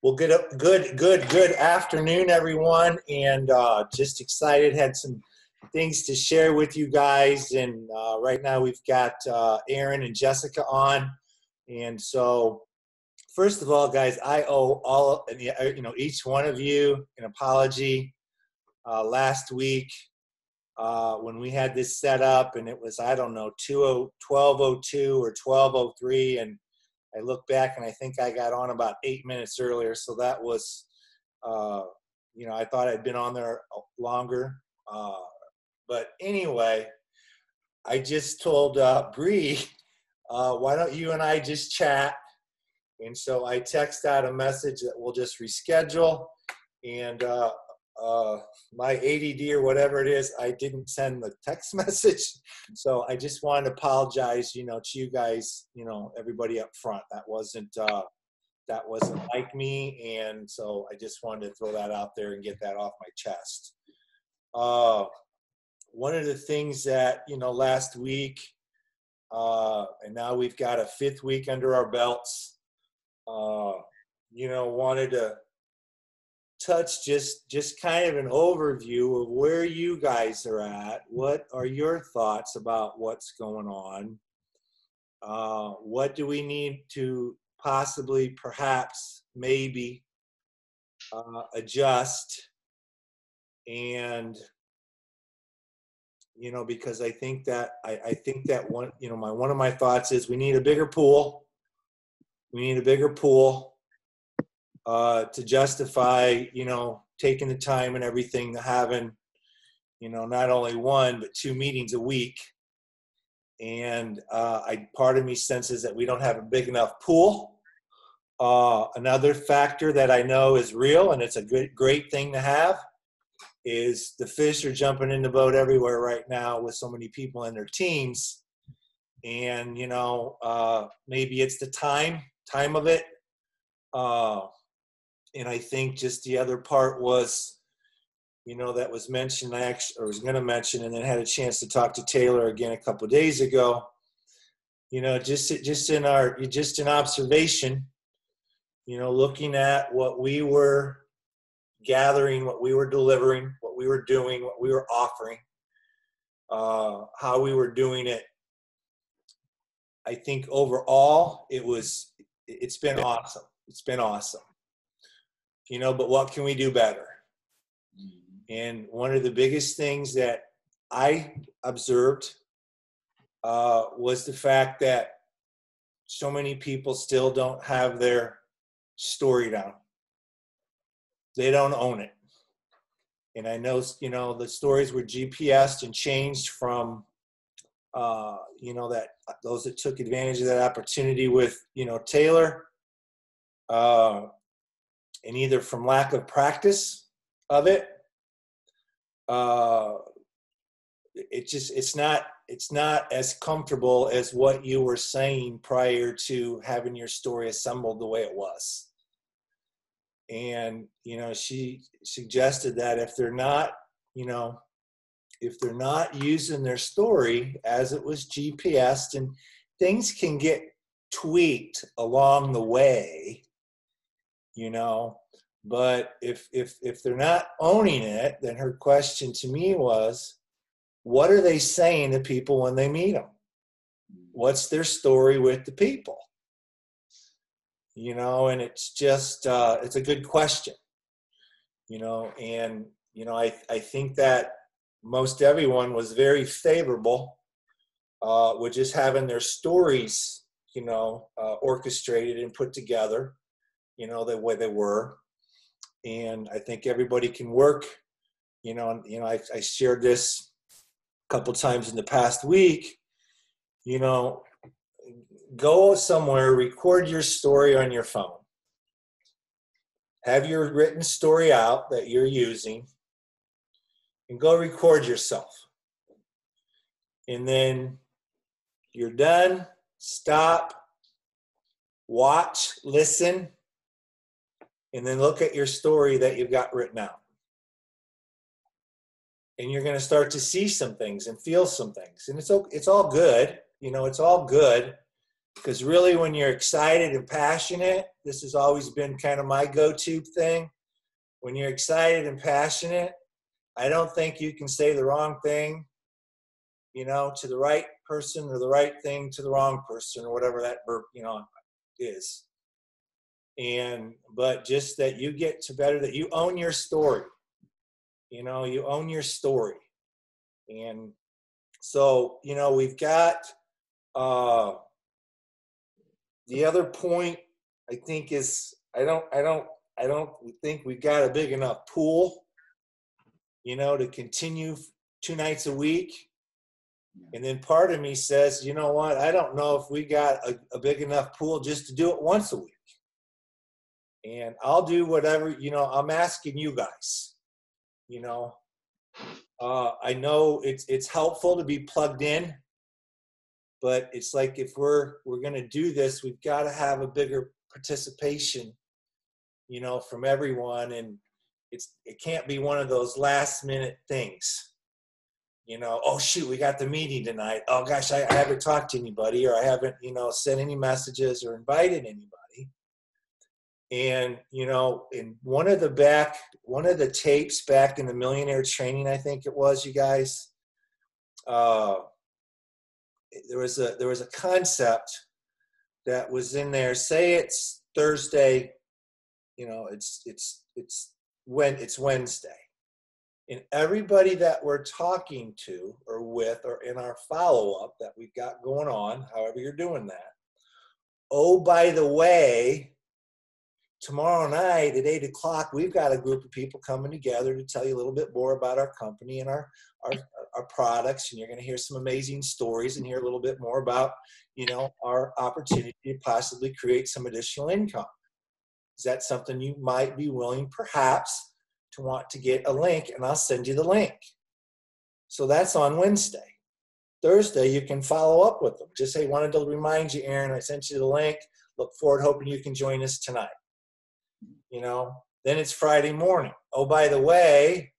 Well, good afternoon, everyone, and just excited. Had some things to share with you guys, and right now we've got Aaron and Jessica on, and so first of all, guys, I owe each one of you an apology. Last week, when we had this set up, and it was, I don't know, 12:02 or 12:03, and I look back and I think I got on about 8 minutes earlier. So that was, I thought I'd been on there longer. But anyway, I just told Bree, why don't you and I just chat? And so I text out a message that we'll just reschedule. And my ADD or whatever it is, I didn't send the text message. So I just wanted to apologize, to you guys, everybody up front. That wasn't like me. And so I just wanted to throw that out there and get that off my chest. One of the things that, last week, and now we've got a 5th week under our belts, wanted to touch just kind of an overview of where you guys are at. What are your thoughts about what's going on? What do we need to possibly, perhaps, maybe adjust? And because I think that one of my thoughts is we need a bigger pool. We need a bigger pool to justify, taking the time and everything to having, not only 1, but 2 meetings a week. And part of me senses that we don't have a big enough pool. Another factor that I know is real, and it's a great thing to have, is the fish are jumping in the boat everywhere right now with so many people in their teams. And, maybe it's the time of it. And I think just the other part was, that was mentioned, I was going to mention, and then had a chance to talk to Taylor again a couple of days ago, just in observation, looking at what we were gathering, what we were delivering, what we were doing, what we were offering, how we were doing it. I think overall it's been awesome. It's been awesome. But what can we do better? And one of the biggest things that I observed was the fact that so many people still don't have their story down. They don't own it. And I know, the stories were GPSed and changed from, that those that took advantage of that opportunity with, Taylor, and either from lack of practice of it, it's not as comfortable as what you were saying prior to having your story assembled the way it was. And, she suggested that if they're not using their story as it was GPSed, and things can get tweaked along the way, but if they're not owning it, then her question to me was, what are they saying to people when they meet them? What's their story with the people? And it's just, it's a good question, and, I think that most everyone was very favorable with just having their stories, orchestrated and put together, the way they were. And I think everybody can work, I shared this a couple times in the past week, go somewhere, record your story on your phone. Have your written story out that you're using, and go record yourself. And then you're done, stop, watch, listen, and then look at your story that you've got written out. And you're going to start to see some things and feel some things. And it's all good. It's all good. Because really, when you're excited and passionate, this has always been kind of my go-to thing. When you're excited and passionate, I don't think you can say the wrong thing, to the right person, or the right thing to the wrong person, or whatever that verb, is. But just that you get to better, that you own your story. You own your story. And so, we've got the other point, I think, is I don't think we've got a big enough pool, to continue 2 nights a week. And then part of me says, you know what, I don't know if we got a big enough pool just to do it once a week. And I'll do whatever, I'm asking you guys, I know it's helpful to be plugged in, but it's like, if we're going to do this, we've got to have a bigger participation, from everyone. And it can't be one of those last minute things. Oh shoot, we got the meeting tonight. Oh gosh, I haven't talked to anybody, or I haven't, sent any messages or invited anybody. And, in one of the tapes back in the Millionaire Training, I think it was, you guys, there was a concept that was in there. Say it's Thursday, it's Wednesday. And everybody that we're talking to or with, or in our follow-up that we've got going on, however you're doing that, oh, by the way, tomorrow night at 8 o'clock, we've got a group of people coming together to tell you a little bit more about our company and our products. And you're going to hear some amazing stories and hear a little bit more about, our opportunity to possibly create some additional income. Is that something you might be willing, perhaps, to want to get a link? And I'll send you the link. So that's on Wednesday. Thursday, you can follow up with them. Just say, wanted to remind you, Aaron, I sent you the link. Look forward, hoping you can join us tonight. Then it's Friday morning. Oh, by the way,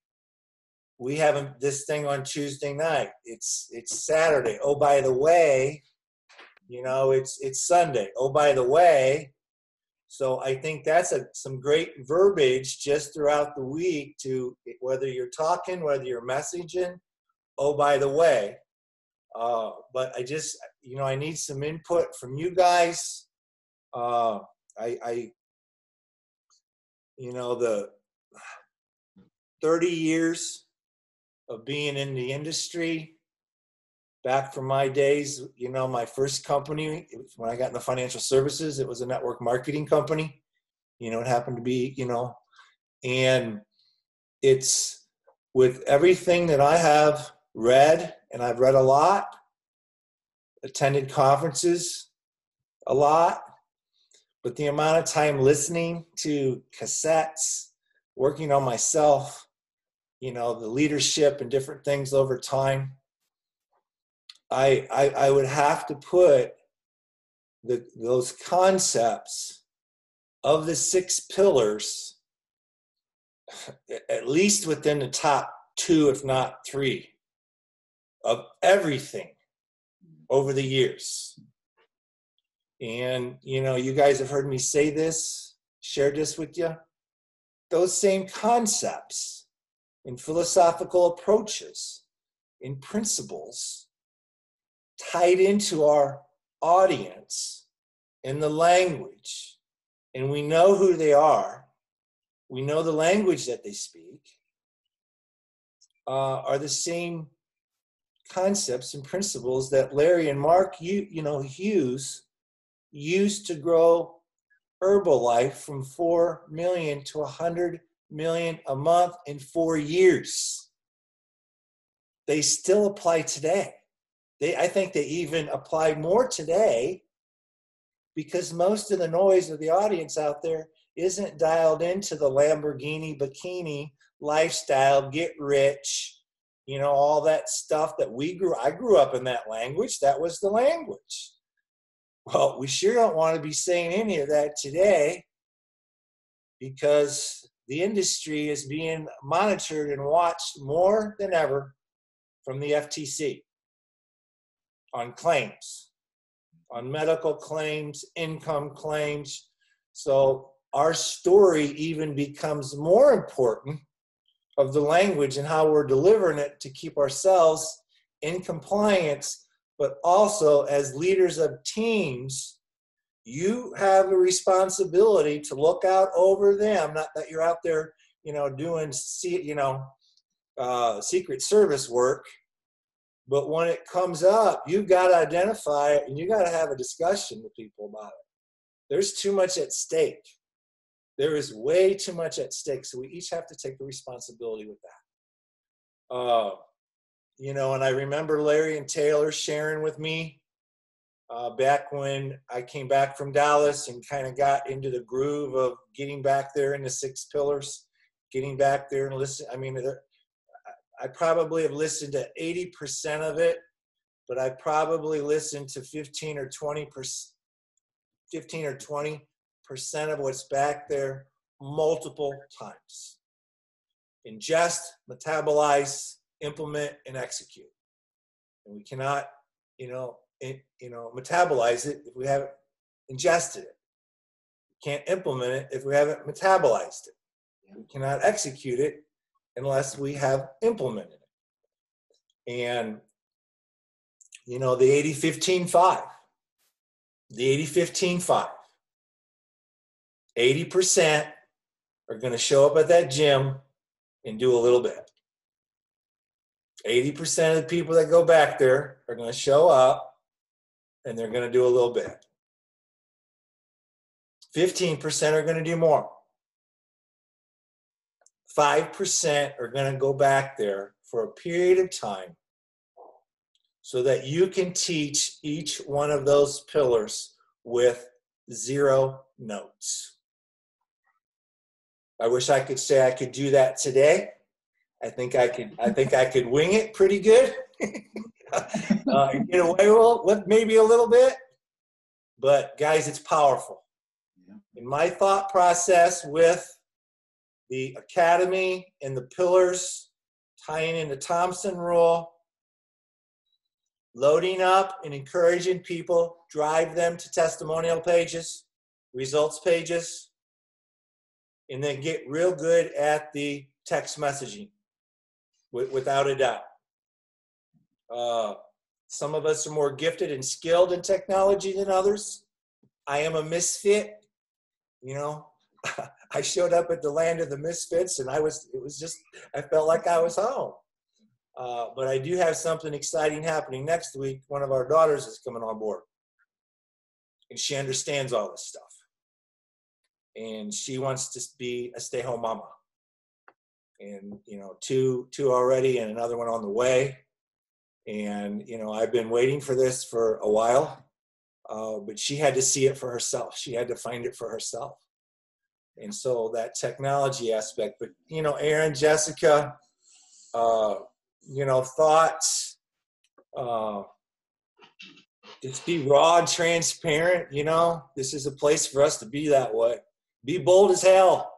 we have this thing on Tuesday night. It's Saturday. Oh, by the way, it's Sunday. Oh, by the way. So I think that's some great verbiage just throughout the week, to whether you're talking, whether you're messaging. Oh, by the way. But I just, I need some input from you guys. The 30 years of being in the industry, back from my days, my first company, when I got into financial services, it was a network marketing company. It happened to be, and it's with everything that I have read, and I've read a lot, attended conferences a lot, but the amount of time listening to cassettes, working on myself, the leadership and different things over time, I would have to put those concepts of the 6 pillars at least within the top 2, if not 3, of everything over the years. And, you guys have heard me say this, shared this with you. Those same concepts and philosophical approaches and principles tied into our audience in the language. And we know who they are. We know the language that they speak, are the same concepts and principles that Larry and Mark Hughes used to grow Herbalife from 4 million to 100 million a month in 4 years. They still apply today. I think they even apply more today, because most of the noise of the audience out there isn't dialed into the Lamborghini bikini lifestyle, get rich, all that stuff that I grew up in that language. That was the language. Well, we sure don't want to be saying any of that today, because the industry is being monitored and watched more than ever from the FTC on claims, on medical claims, income claims. So our story even becomes more important of the language and how we're delivering it to keep ourselves in compliance, but also as leaders of teams, you have a responsibility to look out over them. Not that you're out there, doing, Secret Service work, but when it comes up, you've got to identify it and you got to have a discussion with people about it. There's too much at stake. There is way too much at stake. So we each have to take the responsibility with that. And I remember Larry and Taylor sharing with me back when I came back from Dallas and kind of got into the groove of getting back there in the 6 pillars, getting back there and listen. I mean, I probably have listened to 80% of it, but I probably listened to 15 or 20% of what's back there multiple times. Ingest, metabolize, implement, and execute. And we cannot, metabolize it if we haven't ingested it. We can't implement it if we haven't metabolized it. We cannot execute it unless we have implemented it. And, the 80-15-5. The 80-15-5. 80% are going to show up at that gym and do a little bit. 80% of the people that go back there are going to show up and they're going to do a little bit. 15% are going to do more. 5% are going to go back there for a period of time so that you can teach each one of those pillars with 0 notes. I wish I could say I could do that today. I think I could wing it pretty good. Get away with maybe a little bit. But guys, it's powerful. In my thought process with the academy and the pillars, tying in the Thompson rule, loading up and encouraging people, drive them to testimonial pages, results pages, and then get real good at the text messaging, without a doubt. Some of us are more gifted and skilled in technology than others. I am a misfit. I showed up at the land of the misfits, and I felt like I was home. But I do have something exciting happening next week. One of our daughters is coming on board, and she understands all this stuff. And she wants to be a stay-home mama. And, two already and another one on the way. And, I've been waiting for this for a while, but she had to see it for herself. She had to find it for herself. And so that technology aspect, but, Aaron, Jessica, thoughts, just be raw and transparent. This is a place for us to be that way. Be bold as hell.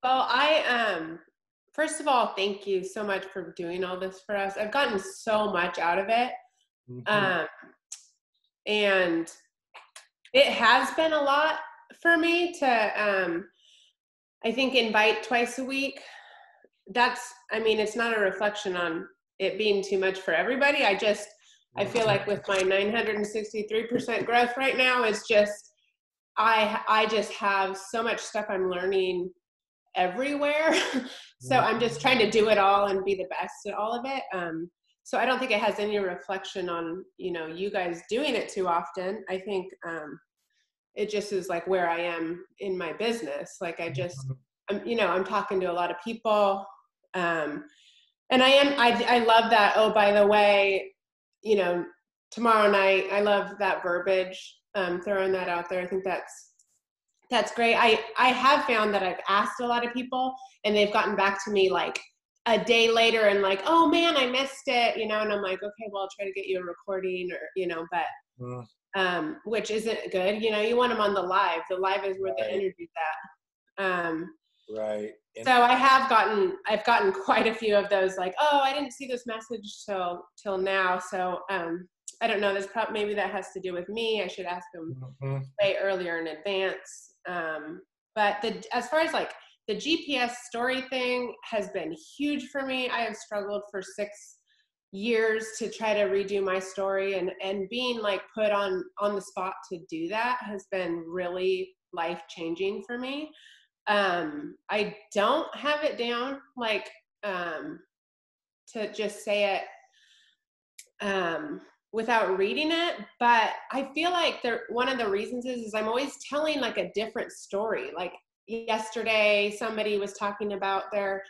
Well, first of all, thank you so much for doing all this for us. I've gotten so much out of it. Mm-hmm. And it has been a lot for me to, I think, invite twice a week. It's not a reflection on it being too much for everybody. I feel like with my 963% growth right now, it's just, I just have so much stuff I'm learning everywhere. So I'm just trying to do it all and be the best at all of it. So I don't think it has any reflection on, you guys doing it too often. I think it just is like where I am in my business. Like I'm talking to a lot of people. And I love that. Oh, by the way, tomorrow night, I love that verbiage, throwing that out there. I think that's great. I have found that I've asked a lot of people and they've gotten back to me like a day later and like, oh man, I missed it, and I'm like, okay, well, I'll try to get you a recording or, but, which isn't good. You want them on the live. The live is where the energy's at. Right. So I've gotten quite a few of those like, oh, I didn't see this message till now. So, I don't know. Maybe that has to do with me. I should ask them way earlier in advance. But as far as like the GPS story thing has been huge for me. I have struggled for 6 years to try to redo my story, and being like put on the spot to do that has been really life-changing for me. I don't have it down like to just say it without reading it, but I feel like one of the reasons is I'm always telling like a different story. Like yesterday, somebody was talking about their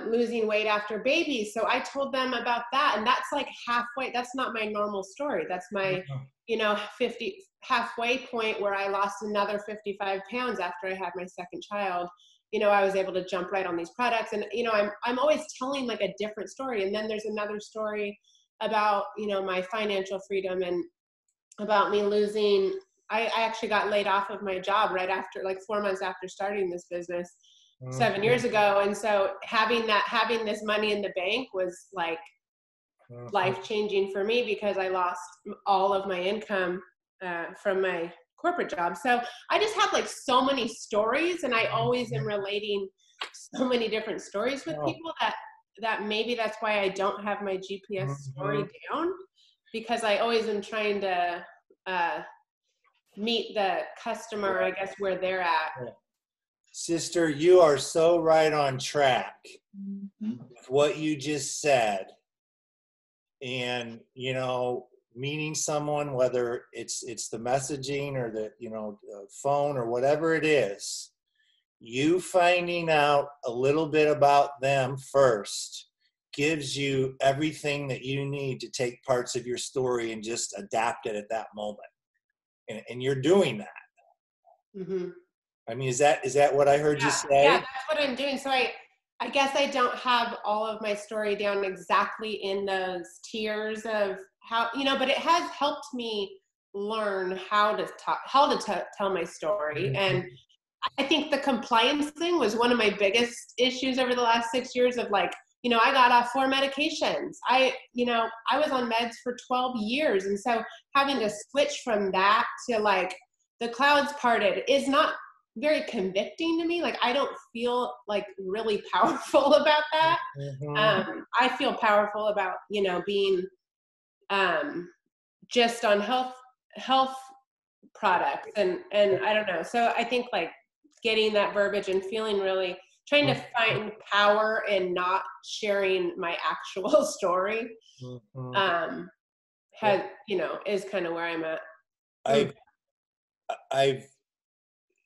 losing weight after babies. So I told them about that. And that's like halfway. That's not my normal story. That's my, 50 halfway point where I lost another 55 pounds after I had my second child. I was able to jump right on these products, and, I'm always telling like a different story. And then there's another story about, my financial freedom and about me losing. I actually got laid off of my job right after, like 4 months after starting this business 7 years ago. And so having this money in the bank was like life-changing for me, because I lost all of my income from my corporate job. So I just have like so many stories, and I always am relating so many different stories with people that maybe that's why I don't have my GPS story down, because I always am trying to meet the customer, I guess, where they're at. Sister, you are so right on track with what you just said. And, meeting someone, whether it's the messaging or the, phone or whatever it is, you finding out a little bit about them first gives you everything that you need to take parts of your story and just adapt it at that moment. And you're doing that. Mm-hmm. I mean, is that what I heard you say? Yeah, that's what I'm doing. So I guess I don't have all of my story down exactly in those tiers of how, but it has helped me learn how to tell my story. And I think the compliance thing was one of my biggest issues over the last 6 years of like, I got off 4 medications. I was on meds for 12 years. And so having to switch from that to like the clouds parted is not very convicting to me. Like, I don't feel like really powerful about that. I feel powerful about, being just on health products and I don't know. So I think like getting that verbiage and feeling really trying to find power in not sharing my actual story has, is kind of where I'm at. I've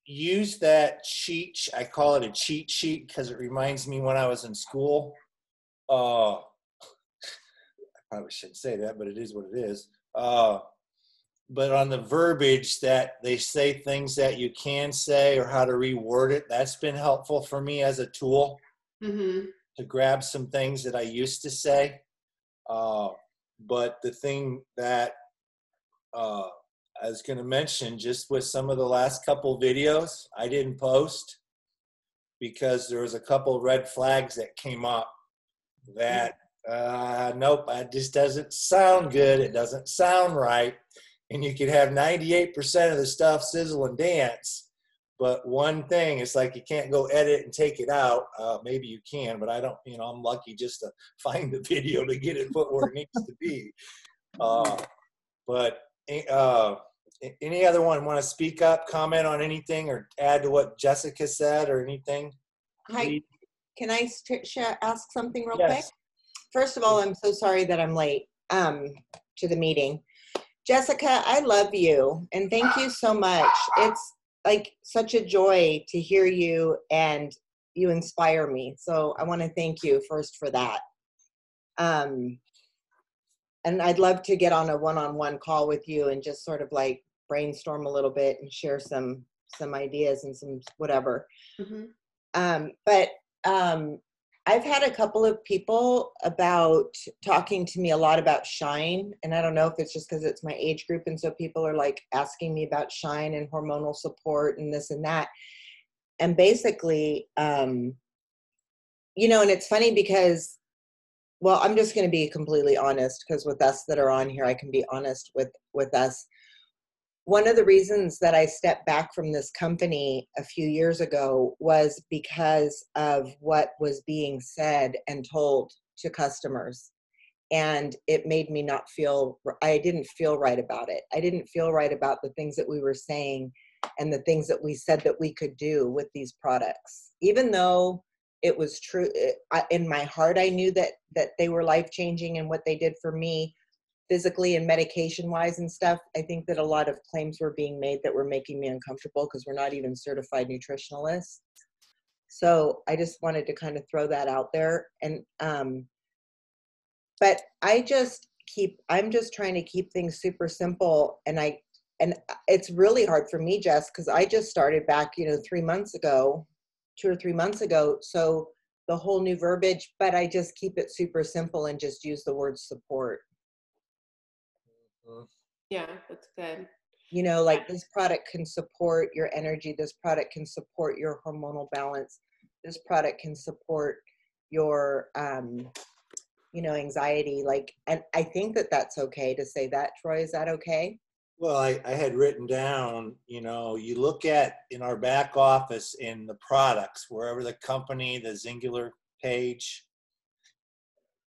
used that I call it a cheat sheet because it reminds me when I was in school. I probably shouldn't say that, but it is what it is. But on the verbiage that they say things that you can say or how to reword it, that's been helpful for me as a tool to grab some things that I used to say. But the thing that I was going to mention, just with some of the last couple videos I didn't post because there was a couple red flags that came up that nope, it just doesn't sound good. It doesn't sound right. And you could have 98% of the stuff sizzle and dance, but one thing, it's like you can't go edit and take it out. Maybe you can, but I don't, I'm lucky just to find the video to get it put where it needs to be. But any other one want to speak up, comment on anything, or add to what Jessica said or anything? Hi, can I ask something real quick? First of all, I'm so sorry that I'm late to the meeting. Jessica, I love you and thank you so much. It's like such a joy to hear you, and you inspire me. So I want to thank you first for that. And I'd love to get on a one-on-one call with you and just sort of like brainstorm a little bit and share some ideas and some whatever. But I've had a couple of people talking to me a lot about Shine, and I don't know if it's just because it's my age group, and so people are like asking me about Shine and hormonal support and this and that. And basically, and it's funny because well, I'm just going to be completely honest, because with us that are on here, I can be honest with us. One of the reasons that I stepped back from this company a few years ago was because of what was being said and told to customers. And it made me I didn't feel right about it. I didn't feel right about the things that we were saying and the things that we said that we could do with these products. Even though it was true, in my heart, I knew that they were life-changing and what they did for me physically and medication-wise and stuff. I think that a lot of claims were being made that were making me uncomfortable because we're not even certified nutritionalists. So I just wanted to kind of throw that out there. And but I'm just trying to keep things super simple. And it's really hard for me, Jess, because I just started back, 3 months ago, 2 or 3 months ago. So the whole new verbiage, but I just keep it super simple and just use the word support. Yeah, that's good. Like this product can support your energy. This product can support your hormonal balance. This product can support your, anxiety. And I think that that's okay to say that. Troy, is that okay? Well, I had written down, you look at in our back office in the products, wherever the company, the Singular page,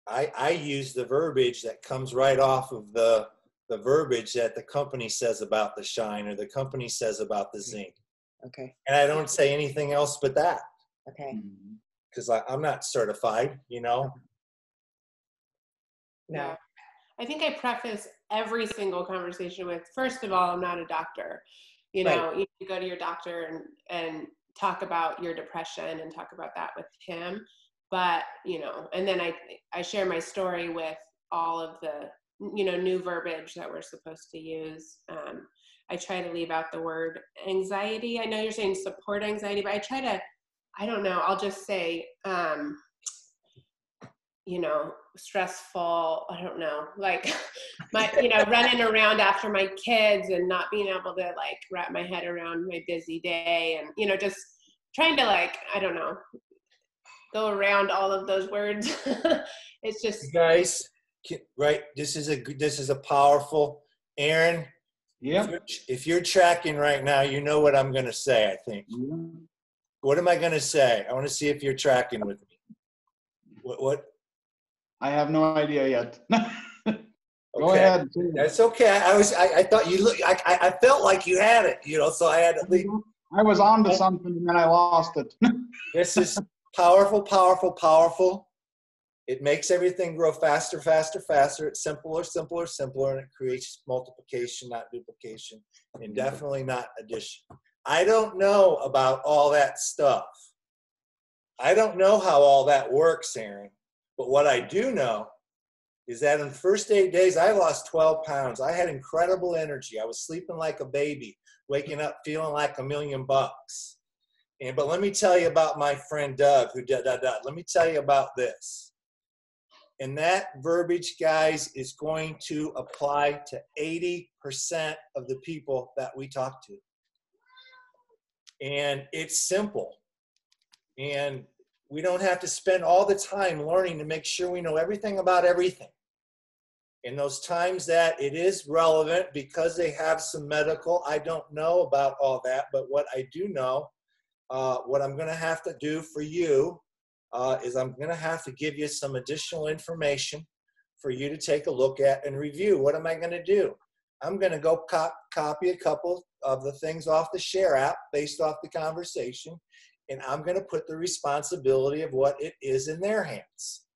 I use the verbiage that comes right off of the verbiage that the company says about the Shine or the company says about the Zinc. Okay. And I don't say anything else but that. Okay. Because I'm not certified, No. Yeah. I think I preface every single conversation with, first of all, I'm not a doctor. Right. You go to your doctor and talk about your depression and talk about that with him. But, and then I share my story with all of the, new verbiage that we're supposed to use. I try to leave out the word anxiety. I know you're saying support anxiety, but I try to, I don't know, I'll just say, stressful, I don't know, like my, running around after my kids and not being able to wrap my head around my busy day and, just trying to I don't know, go around all of those words. It's just. You guys, right? This is a powerful, Aaron. Yeah. If you're tracking right now, you know what I'm going to say, I think. Yeah. What am I going to say? I want to see if you're tracking with me. What? I have no idea yet. Go Okay. ahead. That's okay. I thought you look. I felt like you had it. So I had to leave. I was on to something and then I lost it. This is powerful, powerful, powerful. It makes everything grow faster, faster, faster. It's simpler, simpler, simpler, and it creates multiplication, not duplication, and definitely not addition. I don't know about all that stuff. I don't know how all that works, Aaron. But what I do know is that in the first 8 days, I lost 12 pounds. I had incredible energy. I was sleeping like a baby, waking up feeling like $1 million. But let me tell you about my friend Doug, Let me tell you about this. And that verbiage, guys, is going to apply to 80% of the people that we talk to. And it's simple. And we don't have to spend all the time learning to make sure we know everything about everything. In those times that it is relevant because they have some medical, I don't know about all that, but what I do know, what I'm going to have to do for you is I'm going to have to give you some additional information for you to take a look at and review. What am I going to do? I'm going to go copy a couple of the things off the Share app based off the conversation, and I'm going to put the responsibility of what it is in their hands.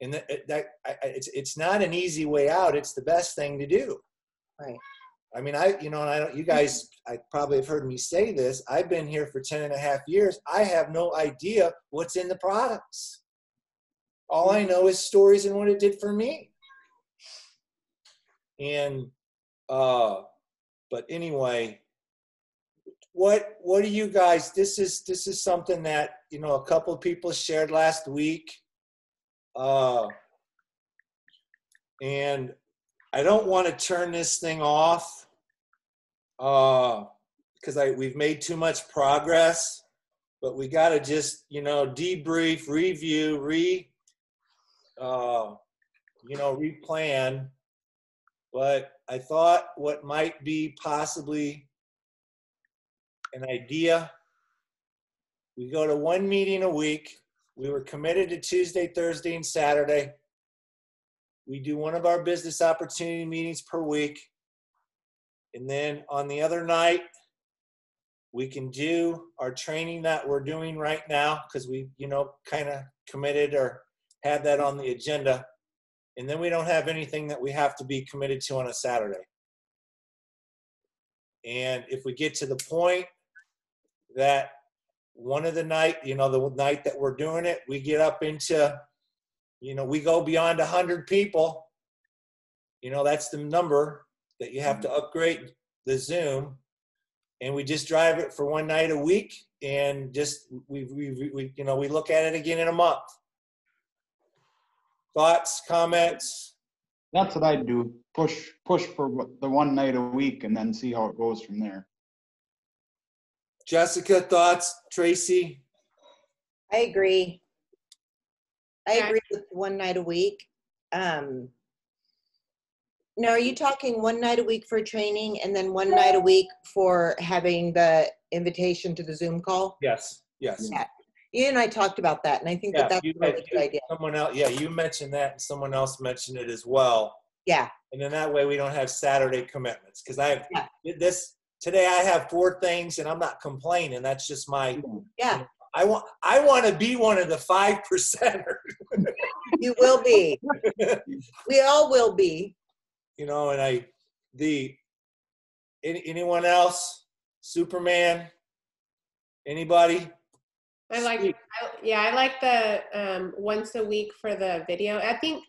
And it's not an easy way out. It's the best thing to do. Right. I mean, you guys, I probably have heard me say this. I've been here for 10.5 years. I have no idea what's in the products. All I know is stories and what it did for me. And, but anyway, what do you guys, this is something that, a couple of people shared last week. And I don't want to turn this thing off because we've made too much progress, but we got to just, debrief, review, replan. But I thought what might be possibly an idea, we go to one meeting a week. We were committed to Tuesday, Thursday, and Saturday. We do one of our business opportunity meetings per week. And then on the other night, we can do our training that we're doing right now because we, kind of committed or had that on the agenda. And then we don't have anything that we have to be committed to on a Saturday. And if we get to the point that one of the night, the night that we're doing it, we get up into, we go beyond 100 people, that's the number that you have to upgrade the Zoom. And we just drive it for one night a week and just, we look at it again in a month. Thoughts, comments? That's what I'd do. Push for the one night a week and then see how it goes from there. Jessica, thoughts? Tracy? I agree. I agree with one night a week. Now, are you talking one night a week for training and then one night a week for having the invitation to the Zoom call? Yes. Yeah. You and I talked about that, and I think that's a really good idea. Someone else, you mentioned that, and someone else mentioned it as well. Yeah. And then that way we don't have Saturday commitments. Because today I have 4 things, and I'm not complaining. That's just my. Yeah. I want to be one of the 5%ers. You will be. We all will be. And anyone else? Superman? Anybody? I like the once a week for the video. I think,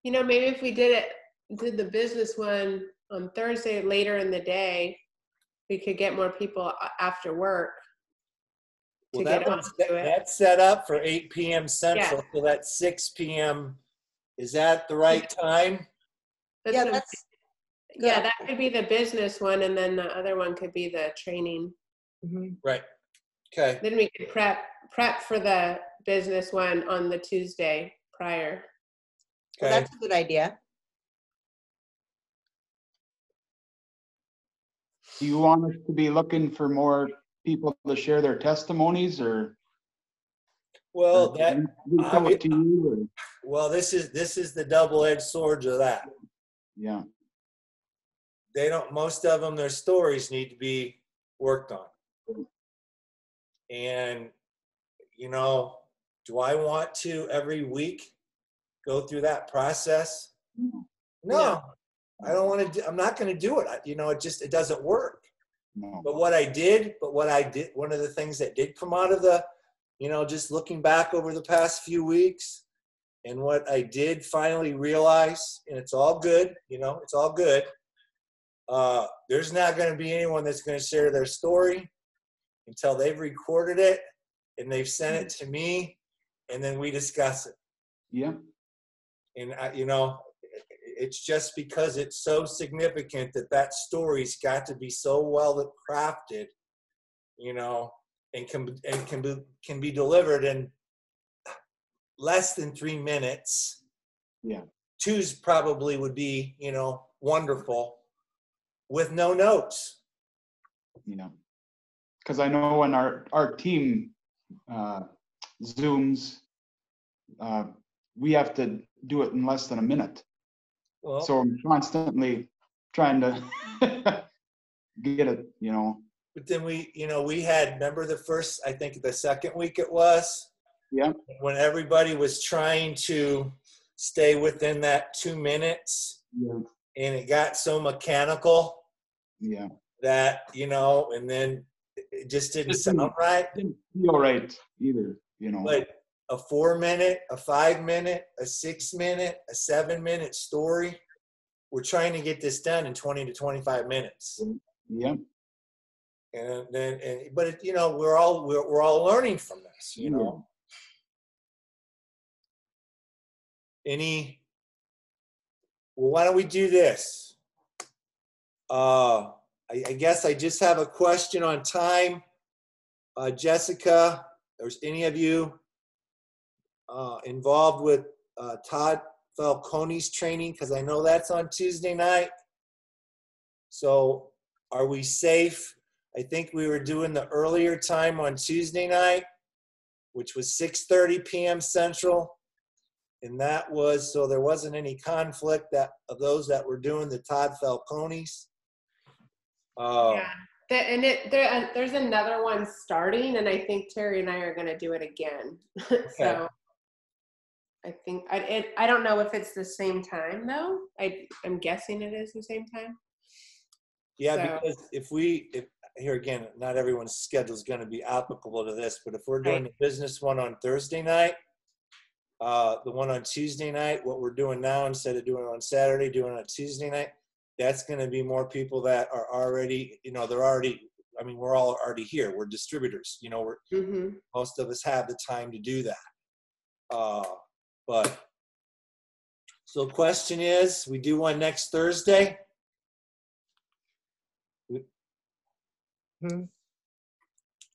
maybe if we did the business one on Thursday later in the day, we could get more people after work. Well, that's set up for 8 p.m. Central, so that's 6 p.m. Is that the right time? That could be the business one, and then the other one could be the training. Mm-hmm. Right. Okay. Then we could prep for the business one on the Tuesday prior. Okay. Well, that's a good idea. Do you want us to be looking for more people to share their testimonies, or? Well, this is the double-edged sword of that. Yeah. Most of them, their stories need to be worked on. And, do I want to every week go through that process? No. I don't want to. I'm not going to do it. It doesn't work. No. But what I did, one of the things that did come out of the, just looking back over the past few weeks, and what I did finally realize, and it's all good, it's all good. There's not going to be anyone that's going to share their story until they've recorded it and they've sent it to me, and then we discuss it. Yeah. And it's just because it's so significant that story's got to be so well crafted, and can be delivered in less than 3 minutes. Yeah. 2's probably would be, wonderful, with no notes. Because I know when our team Zooms, we have to do it in less than a minute. Well, so I'm constantly trying to get it, But then we had, remember the second week it was? Yeah. When everybody was trying to stay within that 2 minutes. Yeah. And it got so mechanical. Yeah. That, and then it just didn't sound right. Didn't feel right either, But a 4-minute, a 5-minute, a 6-minute, a 7-minute story. We're trying to get this done in 20 to 25 minutes. Yeah. And then, but we're all learning from this. Well, why don't we do this? I guess I just have a question on time. Jessica, there's any of you involved with Todd Falcone's training, because I know that's on Tuesday night. So are we safe? I think we were doing the earlier time on Tuesday night, which was 6:30 p.m. Central. And that was, so there wasn't any conflict of those that were doing the Todd Falcone's. Yeah. There's another one starting, and I think Terry and I are going to do it again. Okay. So I think I don't know if it's the same time though. I'm guessing it is the same time. Yeah, So, because if here again, not everyone's schedule is going to be applicable to this, but if we're doing right. the business one on Thursday night, the one on Tuesday night, what we're doing now, instead of doing it on Saturday, doing it on Tuesday night, that's going to be more people that are already, they're already, we're all already here. We're distributors, most of us have the time to do that. But so the question is, we do one next Thursday?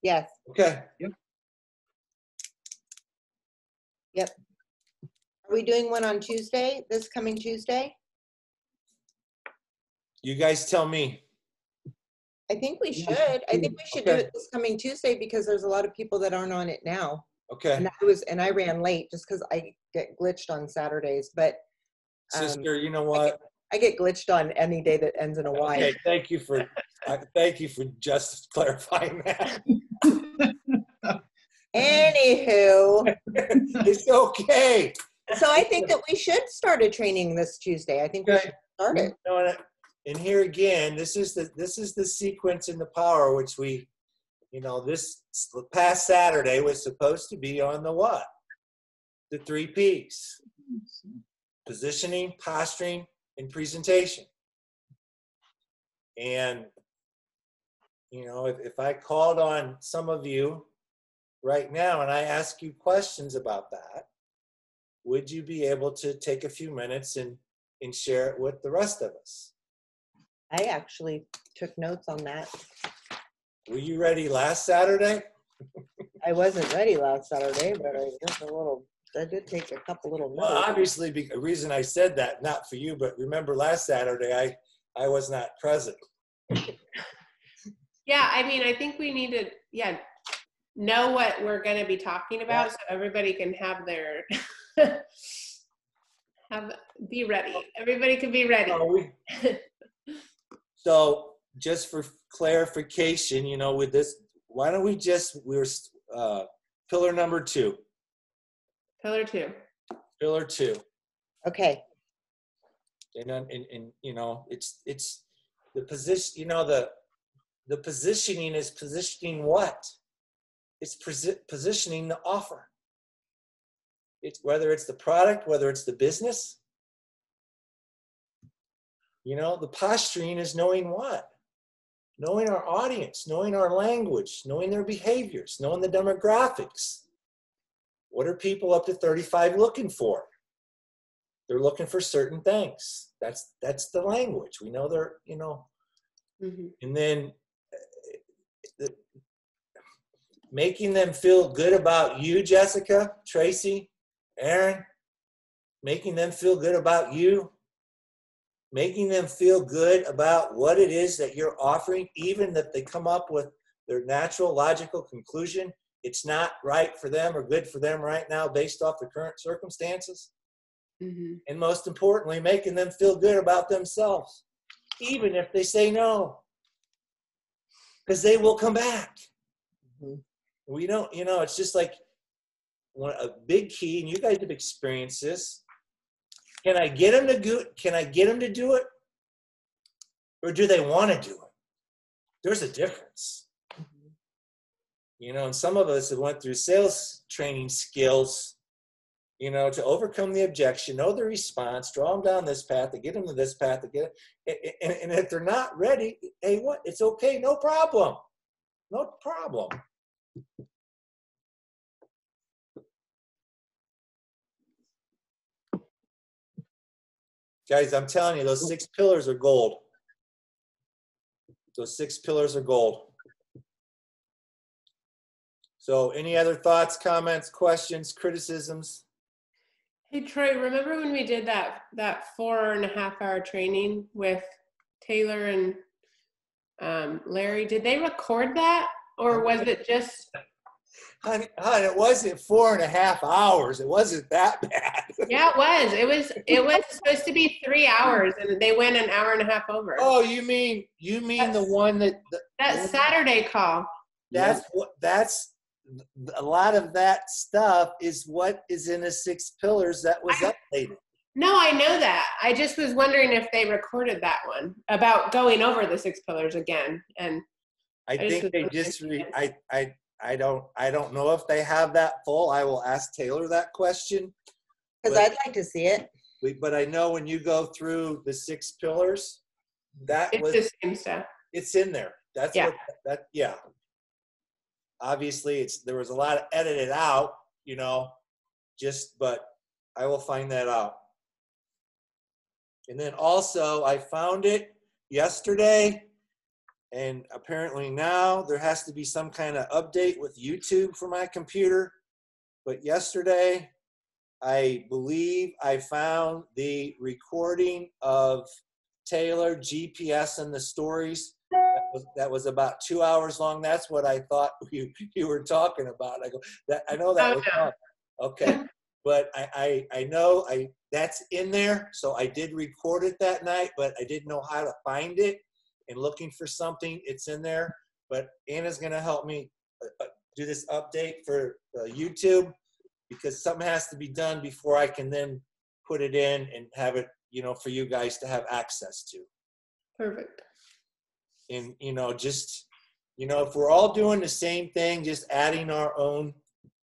Yes. Okay. Yep. Are we doing one on Tuesday, this coming Tuesday? You guys tell me. I think we should. I think we should do it this coming Tuesday because there's a lot of people that aren't on it now. Okay. And I ran late just because I get glitched on Saturdays. But sister, you know what? I get glitched on any day that ends in a Y. Okay, thank you for just clarifying that. Anywho, it's okay. So I think that we should start a training this Tuesday. I think we should start it. And here again, this is the sequence in the power, which we, this past Saturday was supposed to be on the what? The 3 Ps: positioning, posturing, and presentation. And if I called on some of you right now and I ask you questions about that, would you be able to take a few minutes and share it with the rest of us? I actually took notes on that. Were you ready last Saturday? I wasn't ready last Saturday, but I did take a couple little notes. Well, obviously, the reason I said that, not for you, but remember last Saturday, I was not present. Yeah, I think we need to, know what we're going to be talking about so everybody can have their, be ready. Everybody can be ready. So just for clarification, with this, why don't we're pillar number 2. Pillar 2. Pillar 2. Okay. And it's the position, the positioning is positioning what? It's positioning the offer. It's whether it's the product, whether it's the business. The posturing is knowing what? Knowing our audience, knowing our language, knowing their behaviors, knowing the demographics. What are people up to 35 looking for? They're looking for certain things. That's the language. We know they're, and then making them feel good about you, Jessica, Tracy, Aaron, making them feel good about you, making them feel good about what it is that you're offering, even if they come up with their natural, logical conclusion, it's not right for them or good for them right now based off the current circumstances. Mm-hmm. And most importantly, making them feel good about themselves, even if they say no, because they will come back. Mm-hmm. We don't, it's just like a big key, and you guys have experienced this. Can I get them to do it? Or do they want to do it? There's a difference. Mm-hmm. And some of us have went through sales training skills, to overcome the objection, know the response, draw them down this path, to get them to this path, to get it. And if they're not ready, hey, what? It's okay, no problem. No problem. Guys, I'm telling you, those 6 pillars are gold. Those 6 pillars are gold. So any other thoughts, comments, questions, criticisms? Hey Troy, remember when we did that 4.5-hour training with Taylor and Larry? Did they record that, or was it just? Honey, it wasn't 4.5 hours. It wasn't that bad. Yeah, it was. It was supposed to be 3 hours, and they went an hour and a half over. Oh, you mean the one that That Saturday call. that's a lot of that stuff is what is in the 6 pillars that was updated. No, I know that. I just was wondering if they recorded that one about going over the 6 pillars again. And I think they just I don't know if they have that full. I will ask Taylor that question. Because I'd like to see it. But I know when you go through the 6 pillars, it's the same stuff. It's in there. That's yeah. Yeah. Obviously, there was a lot of edited out, but I will find that out. And then also, I found it yesterday, and apparently now there has to be some kind of update with YouTube for my computer. But yesterday, I believe I found the recording of Taylor GPS and the stories. That was about 2 hours long. That's what I thought you were talking about. I go, I know that was long. Okay. But I know that's in there. So I did record it that night, but I didn't know how to find it. And looking for something, it's in there. But Anna's going to help me do this update for YouTube, because something has to be done before I can then put it in and have it, for you guys to have access to. Perfect. And, if we're all doing the same thing, just adding our own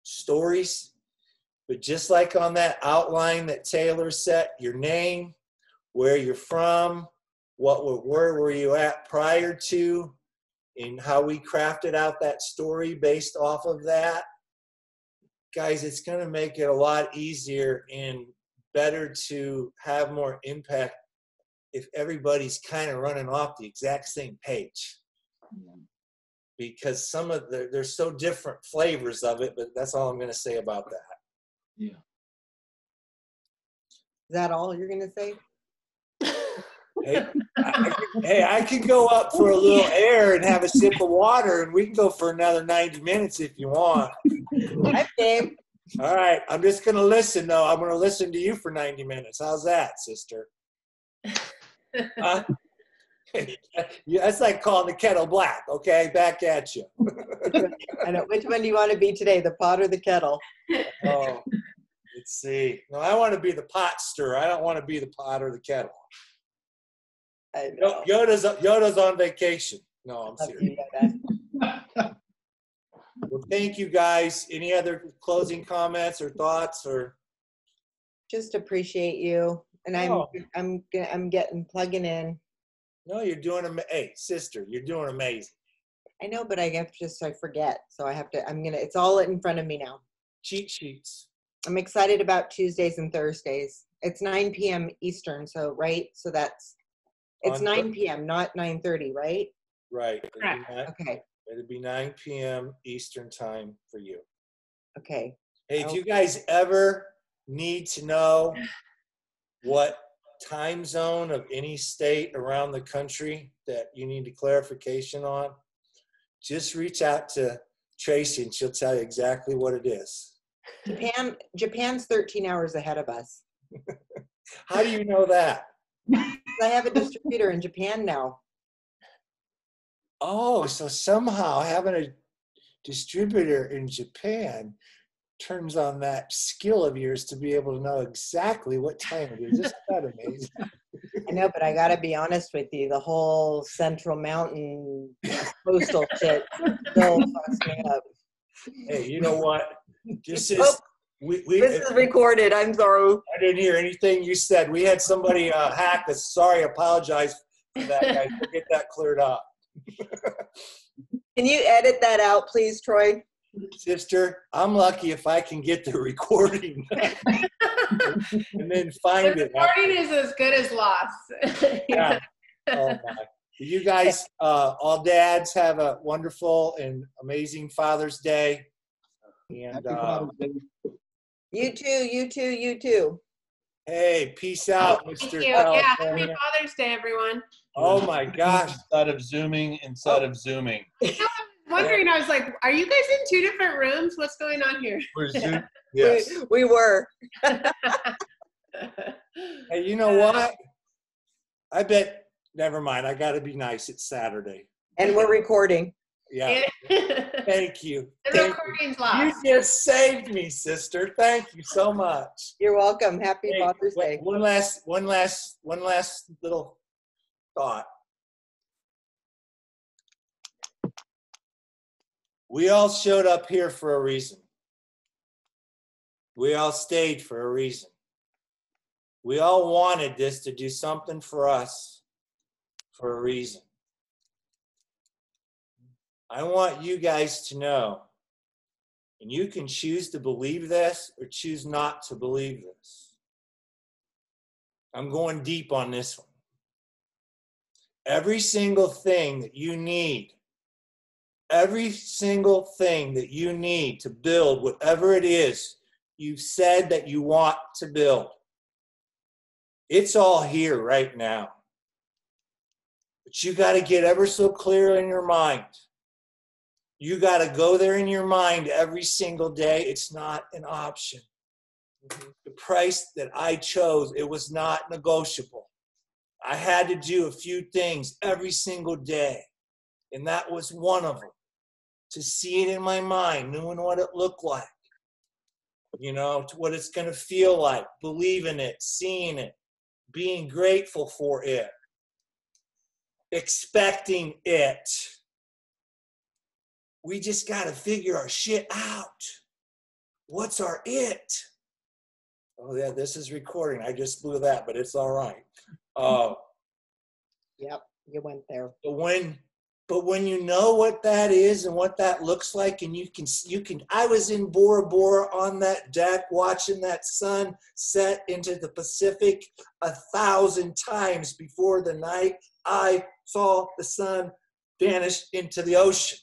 stories, but just like on that outline that Taylor set, your name, where you're from, where were you at prior to, and how we crafted out that story based off of that. Guys, it's going to make it a lot easier and better to have more impact if everybody's kind of running off the exact same page. Because some of there's so different flavors of it, but that's all I'm going to say about that. Yeah. Is that all you're going to say? Hey, I could go up for a little air and have a sip of water, and we can go for another 90 minutes if you want. I'm game. All right. I'm just going to listen, though. I'm going to listen to you for 90 minutes. How's that, sister? That's like calling the kettle black. Okay, back at you. I know. Which one do you want to be today, the pot or the kettle? Oh, let's see. No, I want to be the pot stirrer. I don't want to be the pot or the kettle. I know. Yoda's on vacation. No, I'm serious. Well, thank you, guys. Any other closing comments or thoughts, or? Just appreciate you, and I'm plugging in. No, you're doing hey, sister, you're doing amazing. I know, but I forget, so I have to. It's all in front of me now. Cheat sheets. I'm excited about Tuesdays and Thursdays. It's 9 p.m. Eastern, so right, so it's 9 p.m., not 9:30, right? Right. Okay. It'll be 9 p.m. Eastern time for you. Okay. Hey, if you guys ever need to know what time zone of any state around the country that you need clarification on, just reach out to Tracy and she'll tell you exactly what it is. Japan's 13 hours ahead of us. How do you know that? I have a distributor in Japan now. Oh, so somehow having a distributor in Japan turns on that skill of yours to be able to know exactly what time it is. Isn't that amazing? I know, but I got to be honest with you. The whole Central Mountain postal shit still fucks me up. Hey, you know what? This is recorded. I'm sorry. I didn't hear anything you said. We had somebody hack us. Sorry, apologize for that, guys. We'll get that cleared up. Can you edit that out, please, Troy? Sister, I'm lucky if I can get the recording and then find it. The recording is as good as lost. Yeah. Oh my. You guys, all dads, have a wonderful and amazing Father's Day. And You too, you too, you too. Hey, peace out, Thank Mr. you. Yeah, happy California. Father's Day, everyone. Oh my gosh. Instead of zooming, Oh. zooming. Wondering, I was like, are you guys in 2 different rooms? What's going on here? We're zoom. Yes. We were. Hey, you know what? I bet, never mind. I got to be nice. It's Saturday. And we're recording. Yeah. Thank you. The Thank recording's you. lost. You just saved me, sister. Thank you so much. You're welcome. Happy Hey, Father's Day. one last little thought. We all showed up here for a reason. We all stayed for a reason. We all wanted this to do something for us for a reason. I want you guys to know, and you can choose to believe this or choose not to believe this. I'm going deep on this one. Every single thing that you need, every single thing that you need to build whatever it is you've said that you want to build, it's all here right now. But you got to get ever so clear in your mind. You got to go there in your mind every single day. It's not an option. The price that I chose, it was not negotiable. I had to do a few things every single day. And that was one of them. To see it in my mind, knowing what it looked like. You know, to what it's going to feel like. Believing it, seeing it, being grateful for it. Expecting it. We just got to figure our shit out. What's our it? Oh, yeah, this is recording. I just blew that, but it's all right. Yep, you went there. But when you know what that is and what that looks like, and you can, I was in Bora Bora on that deck watching that sun set into the Pacific 1,000 times before the night I saw the sun vanish into the ocean.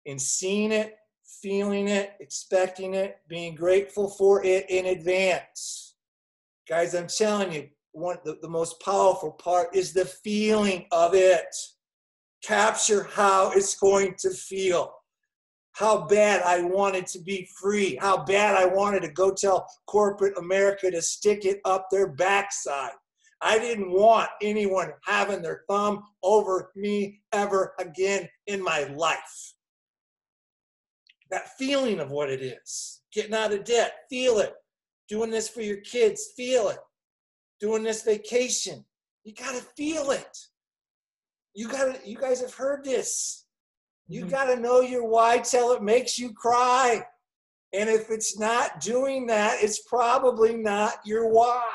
And seeing it, feeling it, expecting it, being grateful for it in advance. Guys, I'm telling you, the most powerful part is the feeling of it. Capture how it's going to feel. How bad I wanted to be free. How bad I wanted to go tell corporate America to stick it up their backside. I didn't want anyone having their thumb over me ever again in my life. That feeling of what it is. Getting out of debt, feel it. Doing this for your kids, feel it. Doing this vacation, you gotta feel it. You guys have heard this. You gotta know your why till it makes you cry. And if it's not doing that, it's probably not your why.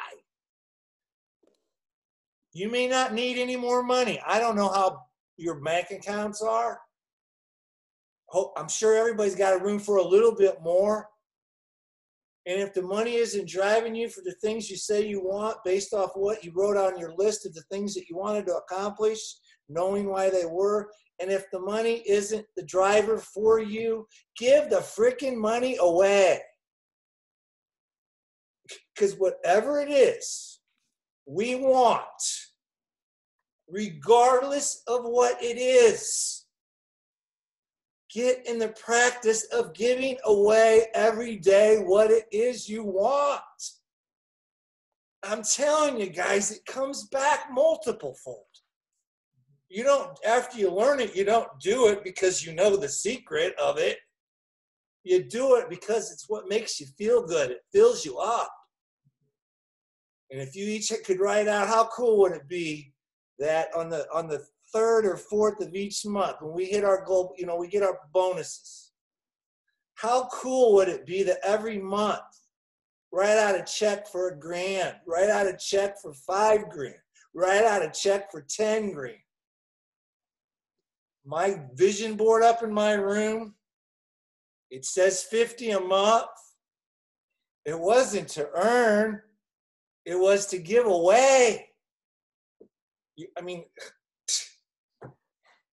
You may not need any more money. I don't know how your bank accounts are. I'm sure everybody's got a room for a little bit more. And if the money isn't driving you for the things you say you want based off what you wrote on your list of the things that you wanted to accomplish, knowing why they were, and if the money isn't the driver for you, give the freaking money away. Because whatever it is we want, regardless of what it is, get in the practice of giving away every day what it is you want. I'm telling you guys, it comes back multiple fold. You don't, after you learn it, you don't do it because you know the secret of it. You do it because it's what makes you feel good. It fills you up. And if you each could write out, how cool would it be that on the 3rd or 4th of each month, when we hit our goal, you know, we get our bonuses. How cool would it be that every month, write out a check for $1,000, write out a check for $5,000, write out a check for $10,000. My vision board up in my room, it says $50 a month. It wasn't to earn, it was to give away. I mean,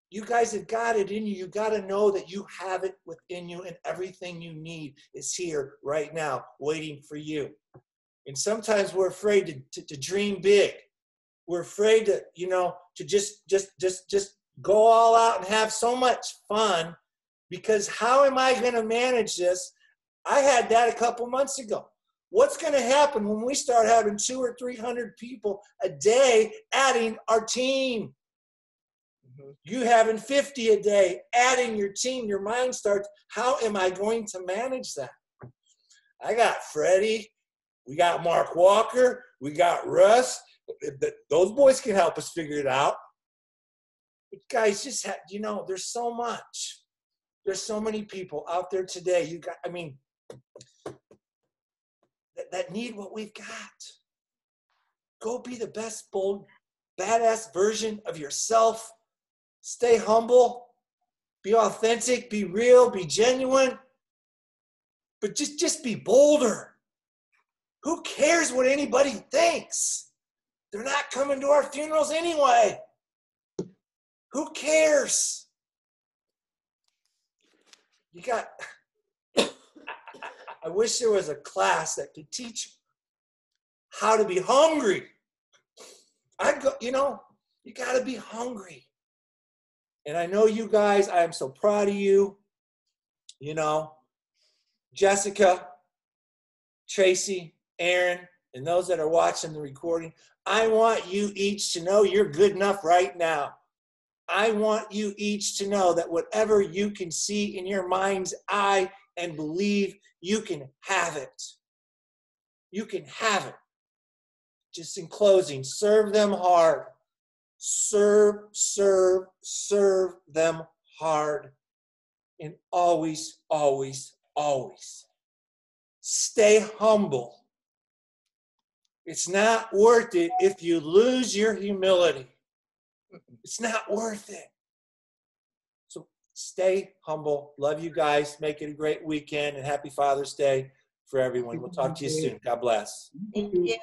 You guys have got it in you. You got to know that you have it within you, and everything you need is here right now, waiting for you. And sometimes we're afraid to dream big. We're afraid to, to just go all out and have so much fun, because how am I going to manage this? I had that a couple months ago. What's going to happen when we start having 200 or 300 people a day adding our team? You having 50 a day, adding your team, your mind starts, how am I going to manage that? I got Freddie, we got Mark Walker, we got Russ. Those boys can help us figure it out. But guys, just have, there's so much. There's so many people out there today. That need what we've got. Go be the best, bold, badass version of yourself. Stay humble, be authentic, be real, be genuine, but just be bolder. Who cares what anybody thinks? They're not coming to our funerals anyway. Who cares? I wish there was a class that could teach how to be hungry. You got to be hungry. And I know you guys, I am so proud of you. Jessica, Tracy, Aaron, and those that are watching the recording, I want you each to know you're good enough right now. I want you each to know that whatever you can see in your mind's eye and believe, you can have it. You can have it. Just in closing, serve them hard. Serve them hard. And always, always, always stay humble. It's not worth it if you lose your humility. It's not worth it. So stay humble. Love you guys. Make it a great weekend, and happy Father's Day for everyone. We'll talk to you soon. God bless. Thank you.